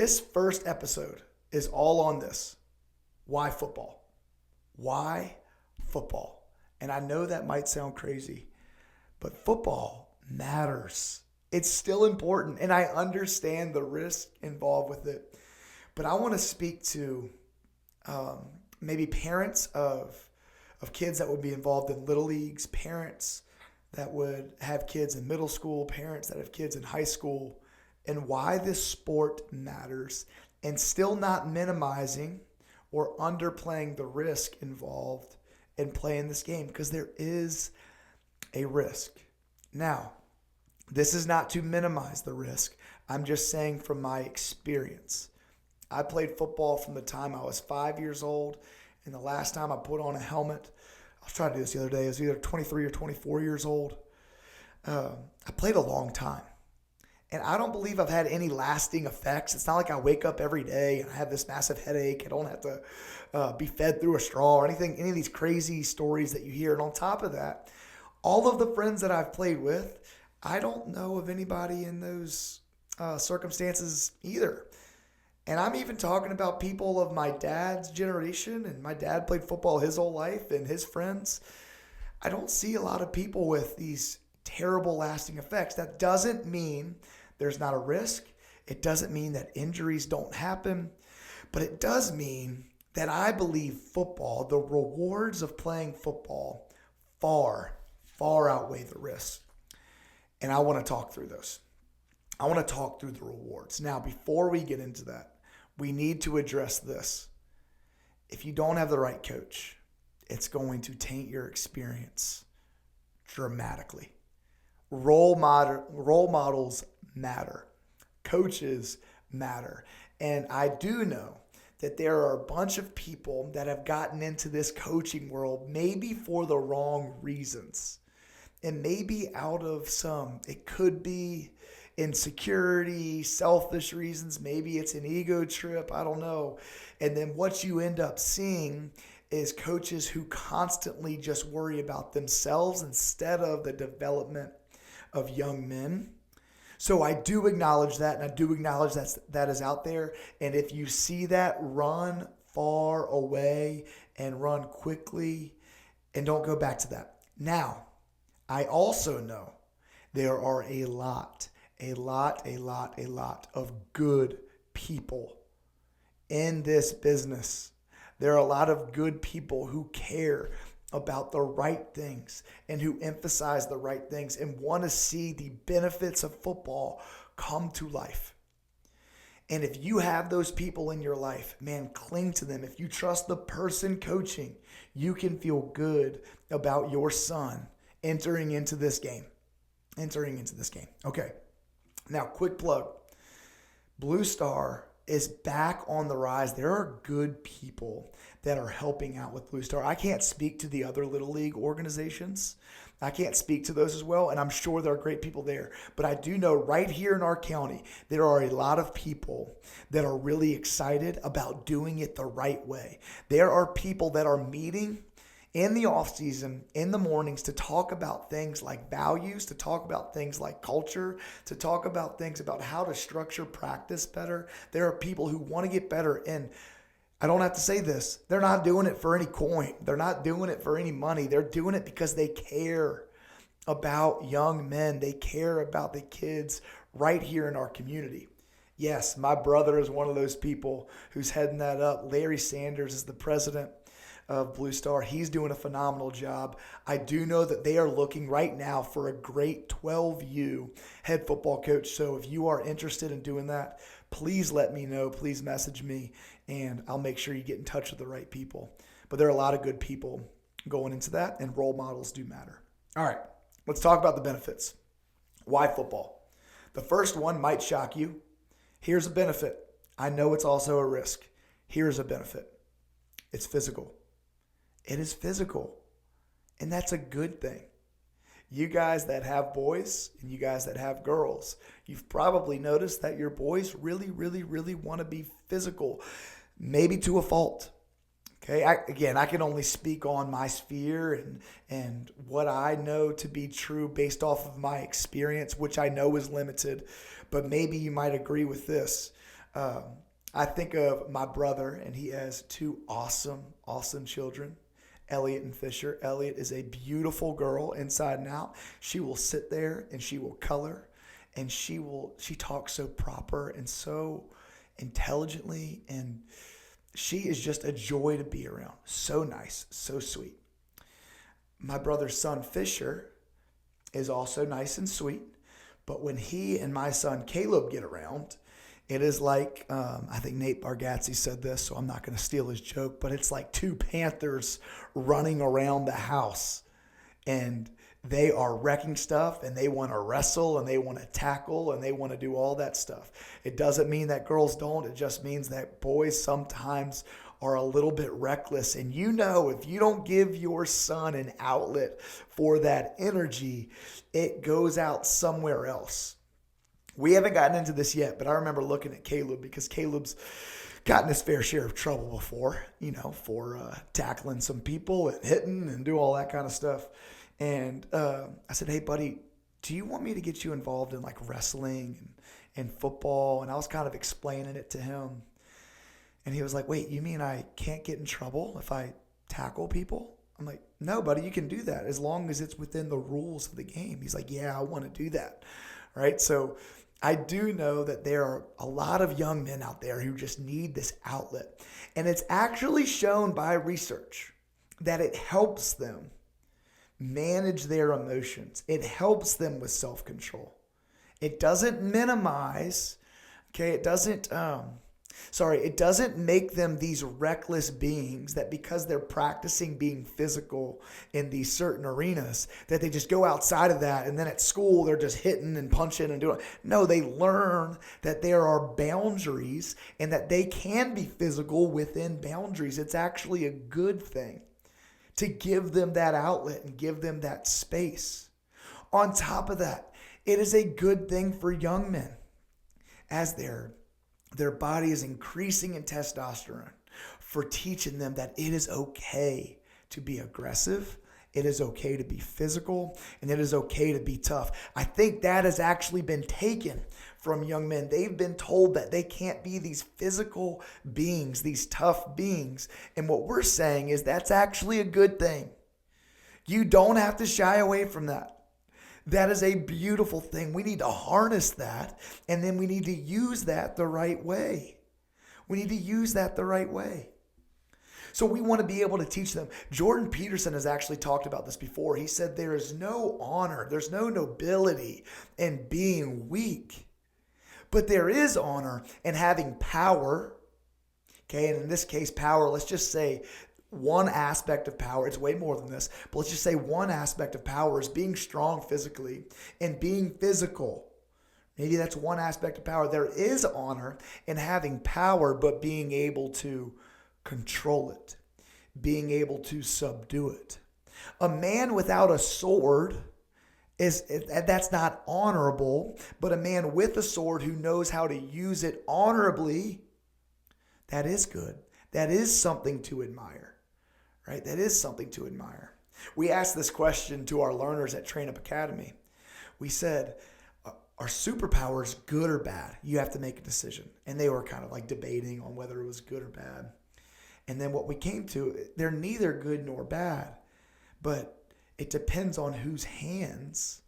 this first episode is all on this. Why football? Why football? And I know that might sound crazy, but football matters. It's still important, and I understand the risk involved with it. But I want to speak to maybe parents of kids that would be involved in little leagues, parents that would have kids in middle school, parents that have kids in high school, and why this sport matters, and still not minimizing or underplaying the risk involved in playing this game, because there is a risk. Now, this is not to minimize the risk. I'm just saying from my experience. I played football from the time I was 5 years old, and the last time I put on a helmet, I was trying to do this the other day, I was either 23 or 24 years old. I played a long time. And I don't believe I've had any lasting effects. It's not like I wake up every day and I have this massive headache. I don't have to be fed through a straw or anything, any of these crazy stories that you hear. And on top of that, all of the friends that I've played with, I don't know of anybody in those circumstances either. And I'm even talking about people of my dad's generation, and my dad played football his whole life, and his friends. I don't see a lot of people with these terrible lasting effects. That doesn't mean there's not a risk. It doesn't mean that injuries don't happen, but it does mean that I believe football, the rewards of playing football, far, far outweigh the risks. And I want to talk through those. I want to talk through the rewards. Now, before we get into that, we need to address this. If you don't have the right coach, it's going to taint your experience dramatically. Role models matter. Coaches matter. And I do know that there are a bunch of people that have gotten into this coaching world maybe for the wrong reasons. And maybe out of it could be insecurity, selfish reasons. Maybe it's an ego trip. I don't know. And then what you end up seeing is coaches who constantly just worry about themselves instead of the development of young men. So I do acknowledge that, and I do acknowledge that is out there. And if you see that, run far away and run quickly and don't go back to that. Now, I also know there are a lot of good people in this business. There are a lot of good people who care about the right things and who emphasize the right things and want to see the benefits of football come to life. And if you have those people in your life, man, cling to them. If you trust the person coaching, you can feel good about your son entering into this game. Okay. Now, quick plug. Blue Star is back on the rise. There are good people that are helping out with Blue Star. I can't speak to the other Little League organizations. I can't speak to those as well, and I'm sure there are great people there. But I do know right here in our county, there are a lot of people that are really excited about doing it the right way. There are people that are meeting in the off season, in the mornings, to talk about things like values, to talk about things like culture, to talk about things about how to structure practice better. There are people who want to get better, and I don't have to say this. They're not doing it for any coin. They're not doing it for any money. They're doing it because they care about young men. They care about the kids right here in our community. Yes, my brother is one of those people who's heading that up. Larry Sanders is the president of Blue Star. He's doing a phenomenal job. I do know that they are looking right now for a great 12U head football coach. So if you are interested in doing that, please let me know. Please message me, and I'll make sure you get in touch with the right people. But there are a lot of good people going into that, and role models do matter. All right, let's talk about the benefits. Why football? The first one might shock you. Here's a benefit. I know it's also a risk. Here's a benefit. It's physical. It is physical, and that's a good thing. You guys that have boys and you guys that have girls, you've probably noticed that your boys really, really, really want to be physical, maybe to a fault. Okay, I can only speak on my sphere and what I know to be true based off of my experience, which I know is limited, but maybe you might agree with this. I think of my brother, and he has two awesome, awesome children, Elliot and Fisher. Elliot is a beautiful girl inside and out. She will sit there and she will color, and she talks so proper and so intelligently, and she is just a joy to be around. So nice, so sweet. My brother's son Fisher is also nice and sweet, but when he and my son Caleb get around, it is like, I think Nate Bargatze said this, so I'm not going to steal his joke, but it's like two panthers running around the house, and they are wrecking stuff, and they want to wrestle, and they want to tackle, and they want to do all that stuff. It doesn't mean that girls don't. It just means that boys sometimes are a little bit reckless. And you know, if you don't give your son an outlet for that energy, it goes out somewhere else. We haven't gotten into this yet, but I remember looking at Caleb, because Caleb's gotten his fair share of trouble before, for tackling some people and hitting and do all that kind of stuff. And I said, hey, buddy, do you want me to get you involved in like wrestling and football? And I was kind of explaining it to him. And he was like, wait, you mean I can't get in trouble if I tackle people? I'm like, no, buddy, you can do that as long as it's within the rules of the game. He's like, yeah, I want to do that. Right? So I do know that there are a lot of young men out there who just need this outlet. And it's actually shown by research that it helps them manage their emotions. It helps them with self-control. It doesn't minimize, okay? It doesn't make them these reckless beings that because they're practicing being physical in these certain arenas, that they just go outside of that, and then at school they're just hitting and punching and doing. No, they learn that there are boundaries and that they can be physical within boundaries. It's actually a good thing to give them that outlet and give them that space. On top of that, it is a good thing for young men as their body is increasing in testosterone, for teaching them that it is okay to be aggressive, it is okay to be physical, and it is okay to be tough. I think that has actually been taken from young men. They've been told that they can't be these physical beings, these tough beings. And what we're saying is that's actually a good thing. You don't have to shy away from that. That is a beautiful thing. We need to harness that, and then we need to use that the right way. We need to use that the right way. So we want to be able to teach them. Jordan Peterson has actually talked about this before. He said there is no honor, there's no nobility in being weak, but there is honor in having power. Okay, and in this case, power, let's just say one aspect of power, it's way more than this, but let's just say one aspect of power is being strong physically and being physical. Maybe that's one aspect of power. There is honor in having power, but being able to control it, being able to subdue it. A man without a sword that's not honorable, but a man with a sword who knows how to use it honorably, that is good. That is something to admire. Right? That is something to admire. We asked this question to our learners at Train Up Academy. We said, are superpowers good or bad? You have to make a decision. And they were kind of like debating on whether it was good or bad. And then what we came to, they're neither good nor bad, but it depends on whose hands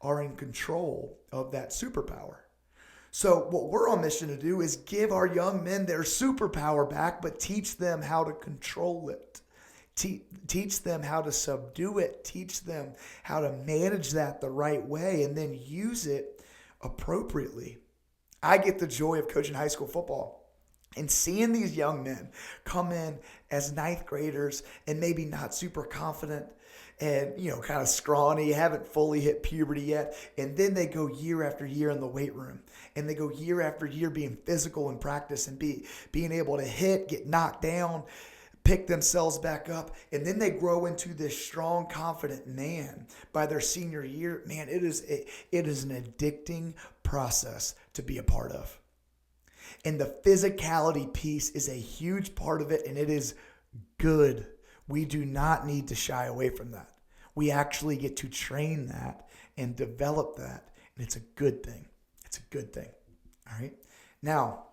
are in control of that superpower. So what we're on mission to do is give our young men their superpower back, but teach them how to control it. Teach them how to subdue it. Teach them how to manage that the right way, and then use it appropriately. I get the joy of coaching high school football and seeing these young men come in as ninth graders and maybe not super confident and, kind of scrawny, haven't fully hit puberty yet. And then they go year after year in the weight room, and they go year after year being physical in practice and being able to hit, get knocked down, pick themselves back up, and then they grow into this strong, confident man by their senior year. Man, it is an addicting process to be a part of. And the physicality piece is a huge part of it, and it is good. We do not need to shy away from that. We actually get to train that and develop that, and it's a good thing. It's a good thing. All right? Now,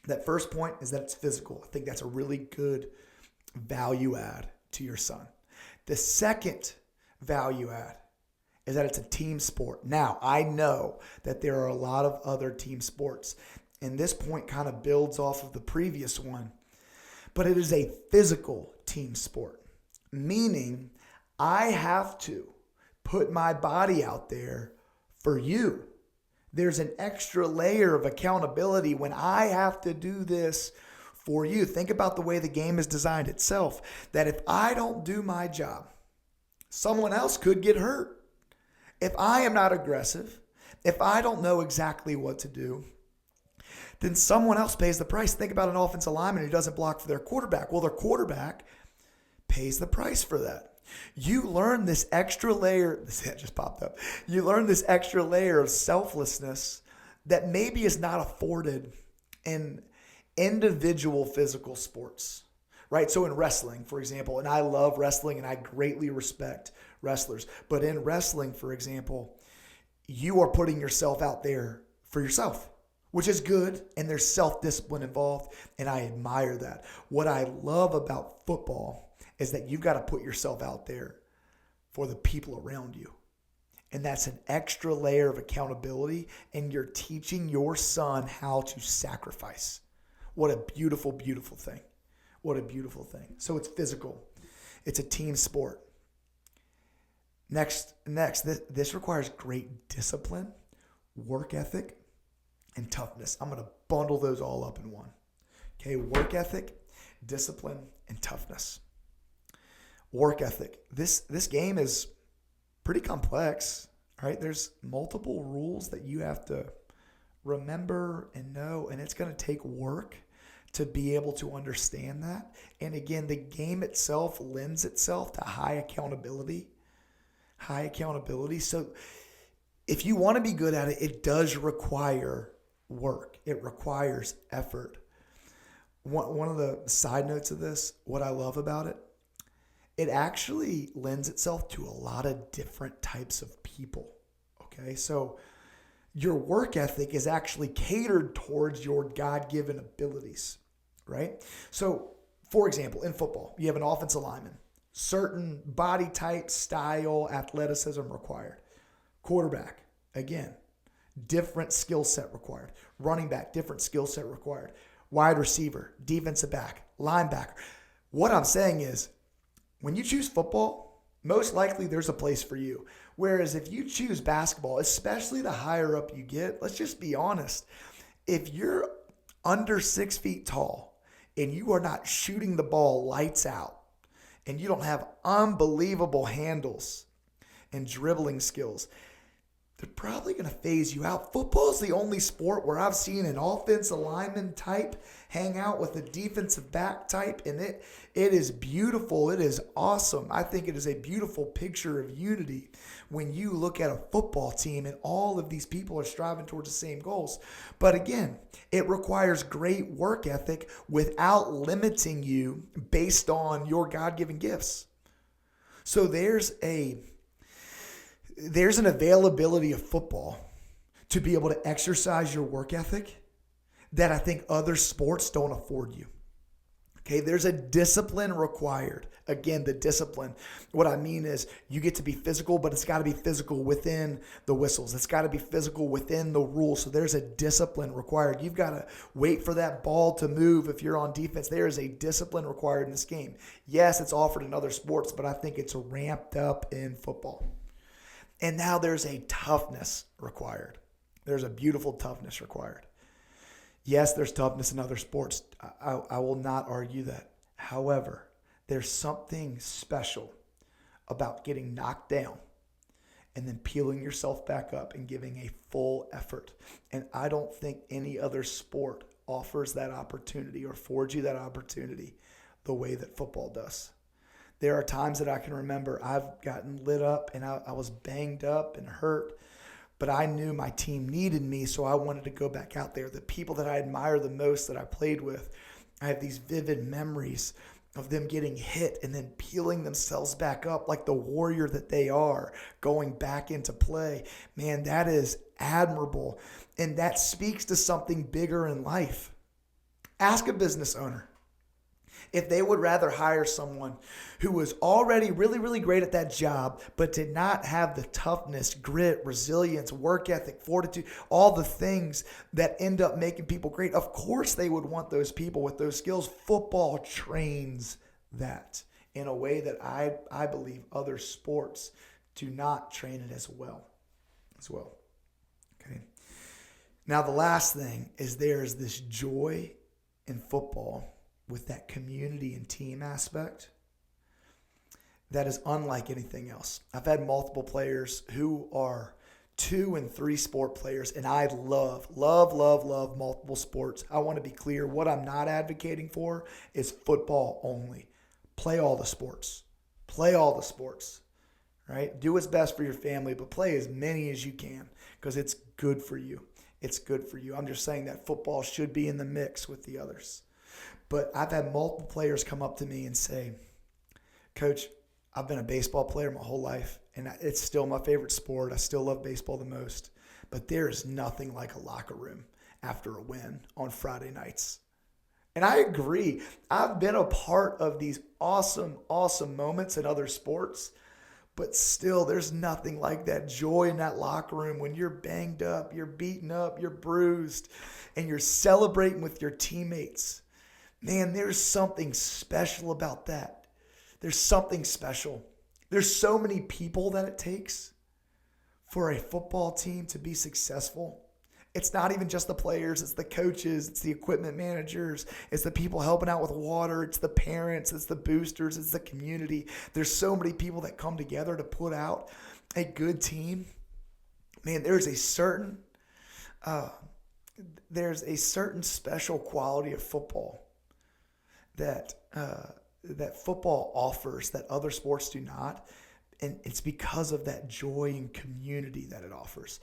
That first point is that it's physical. I think that's a really good value add to your son. The second value add is that it's a team sport. Now, I know that there are a lot of other team sports, and this point kind of builds off of the previous one, but it is a physical team sport, meaning I have to put my body out there for you. There's an extra layer of accountability when I have to do this for you. Think about the way the game is designed itself, that if I don't do my job, someone else could get hurt. If I am not aggressive, if I don't know exactly what to do, then someone else pays the price. Think about an offensive lineman who doesn't block for their quarterback. Well, their quarterback pays the price for that. You learn this extra layer, that just popped up. You learn this extra layer of selflessness that maybe is not afforded in individual physical sports, right? So in wrestling, for example, and I love wrestling and I greatly respect wrestlers, but in wrestling, for example, you are putting yourself out there for yourself, which is good, and there's self-discipline involved, and I admire that. What I love about football is that you've got to put yourself out there for the people around you. And that's an extra layer of accountability, and you're teaching your son how to sacrifice. What a beautiful, beautiful thing. What a beautiful thing. So it's physical. It's a team sport. Next, this requires great discipline, work ethic, and toughness. I'm going to bundle those all up in one. Okay, work ethic, discipline, and toughness. Work ethic. This game is pretty complex, right? There's multiple rules that you have to remember and know, and it's going to take work to be able to understand that. And again, the game itself lends itself to high accountability. So if you want to be good at it, it does require work. It requires effort. One of the side notes of this, what I love about it, it actually lends itself to a lot of different types of people, okay? So your work ethic is actually catered towards your God-given abilities, right? So, for example, in football, you have an offensive lineman, certain body type, style, athleticism required. Quarterback, again, different skill set required. Running back, different skill set required. Wide receiver, defensive back, linebacker. What I'm saying is, when you choose football, most likely there's a place for you. Whereas if you choose basketball, especially the higher up you get, let's just be honest. If you're under 6 feet tall and you are not shooting the ball lights out and you don't have unbelievable handles and dribbling skills, they're probably going to phase you out. Football is the only sport where I've seen an offensive lineman type hang out with a defensive back type, and it is beautiful. It is awesome. I think it is a beautiful picture of unity when you look at a football team and all of these people are striving towards the same goals. But again, it requires great work ethic without limiting you based on your God-given gifts. So there's an availability of football to be able to exercise your work ethic that I think other sports don't afford you. Okay, there's a discipline required. Again, the discipline. What I mean is you get to be physical, but it's got to be physical within the whistles. It's got to be physical within the rules. So there's a discipline required. You've got to wait for that ball to move if you're on defense. There is a discipline required in this game. Yes, it's offered in other sports, but I think it's ramped up in football. And now there's a toughness required. There's a beautiful toughness required. Yes, there's toughness in other sports. I will not argue that. However, there's something special about getting knocked down and then peeling yourself back up and giving a full effort. And I don't think any other sport offers that opportunity or affords you that opportunity the way that football does. There are times that I can remember I've gotten lit up and I was banged up and hurt, but I knew my team needed me, so I wanted to go back out there. The people that I admire the most that I played with, I have these vivid memories of them getting hit and then peeling themselves back up like the warrior that they are, going back into play. Man, that is admirable, and that speaks to something bigger in life. Ask a business owner if they would rather hire someone who was already really, really great at that job, but did not have the toughness, grit, resilience, work ethic, fortitude, all the things that end up making people great. Of course, they would want those people with those skills. Football trains that in a way that I believe other sports do not train it as well. Okay. Now, the last thing is there's this joy in football with that community and team aspect that is unlike anything else. I've had multiple players who are 2 and 3 sport players, and I love multiple sports. I want to be clear. What I'm not advocating for is football only. Play all the sports. Right? Do what's best for your family, but play as many as you can because it's good for you. I'm just saying that football should be in the mix with the others. But I've had multiple players come up to me and say, Coach, I've been a baseball player my whole life, and it's still my favorite sport. I still love baseball the most. But there is nothing like a locker room after a win on Friday nights. And I agree. I've been a part of these awesome moments in other sports. But still, there's nothing like that joy in that locker room when you're banged up, you're beaten up, you're bruised, and you're celebrating with your teammates. Man, there's something special about that. There's something special. There's so many people that it takes for a football team to be successful. It's not even just the players, it's the coaches, it's the equipment managers, it's the people helping out with water, it's the parents, it's the boosters, it's the community. There's so many people that come together to put out a good team. Man, there's a certain special quality of football that football offers that other sports do not, and it's because of that joy and community that it offers.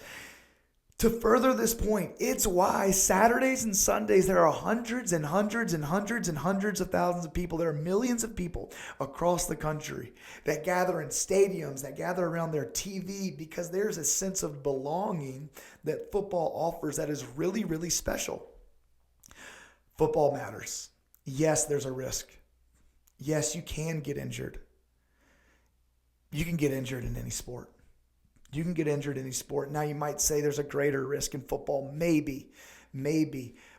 To further this point, it's why Saturdays and Sundays there are hundreds and hundreds and hundreds and hundreds of thousands of people. There are millions of people across the country that gather in stadiums, that gather around their TV, because there's a sense of belonging that football offers that is really, really special. Football matters. Yes, there's a risk. Yes, you can get injured. You can get injured in any sport. You can get injured in any sport. Now, you might say there's a greater risk in football. Maybe.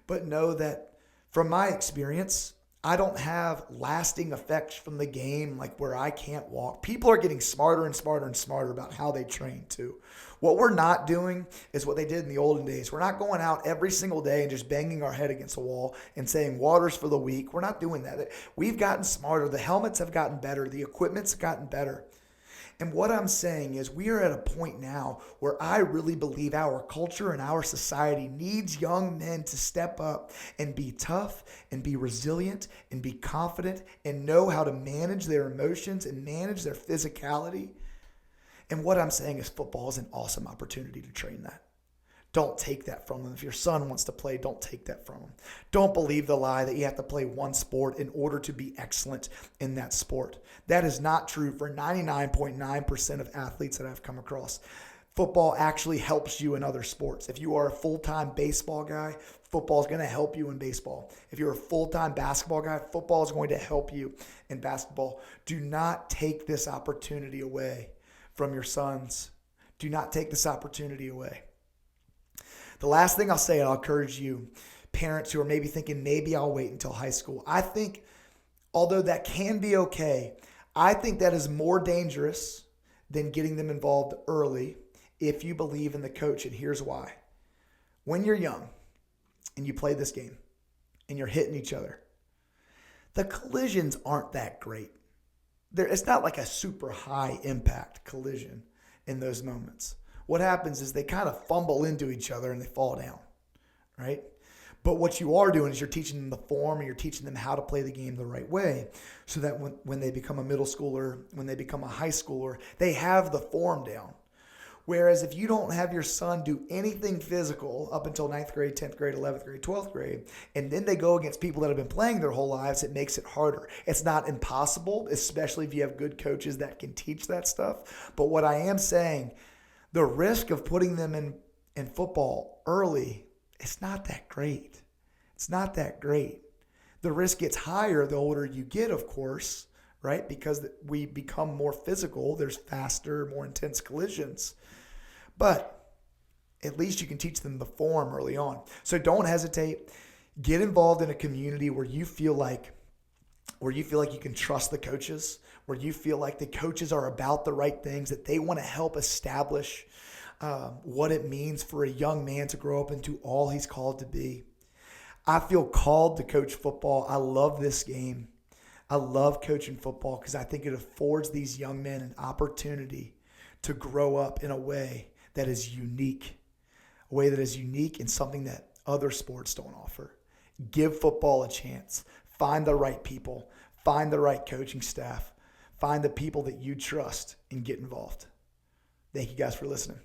But know that from my experience, I don't have lasting effects from the game like where I can't walk. People are getting smarter and smarter and smarter about how they train too. What we're not doing is what they did in the olden days. We're not going out every single day and just banging our head against a wall and saying water's for the weak. We're not doing that. We've gotten smarter. The helmets have gotten better. The equipment's gotten better. And what I'm saying is we are at a point now where I really believe our culture and our society needs young men to step up and be tough and be resilient and be confident and know how to manage their emotions and manage their physicality. And what I'm saying is football is an awesome opportunity to train that. Don't take that from them. If your son wants to play, don't take that from him. Don't believe the lie that you have to play one sport in order to be excellent in that sport. That is not true for 99.9% of athletes that I've come across. Football actually helps you in other sports. If you are a full-time baseball guy, football is going to help you in baseball. If you're a full-time basketball guy, football is going to help you in basketball. Do not take this opportunity away from your sons. Do not take this opportunity away. The last thing I'll say, and I'll encourage you, parents who are maybe thinking, maybe I'll wait until high school. I think, although that can be okay, I think that is more dangerous than getting them involved early if you believe in the coach, and here's why. When you're young and you play this game and you're hitting each other, the collisions aren't that great. It's not like a super high impact collision in those moments. What happens is they kind of fumble into each other and they fall down, right? But what you are doing is you're teaching them the form and you're teaching them how to play the game the right way so that when they become a middle schooler, when they become a high schooler, they have the form down. Whereas if you don't have your son do anything physical up until 9th grade, 10th grade, 11th grade, 12th grade, and then they go against people that have been playing their whole lives, it makes it harder. It's not impossible, especially if you have good coaches that can teach that stuff. But what I am saying, the risk of putting them in football early, it's not that great. It's not that great. The risk gets higher the older you get, of course, right? Because we become more physical. There's faster, more intense collisions. But at least you can teach them the form early on. So don't hesitate. Get involved in a community where you feel like you can trust the coaches, where you feel like the coaches are about the right things, that they want to help establish what it means for a young man to grow up into all he's called to be. I feel called to coach football. I love this game. I love coaching football because I think it affords these young men an opportunity to grow up in a way that is unique, and something that other sports don't offer. Give football a chance. Find the right people. Find the right coaching staff. Find the people that you trust and get involved. Thank you guys for listening.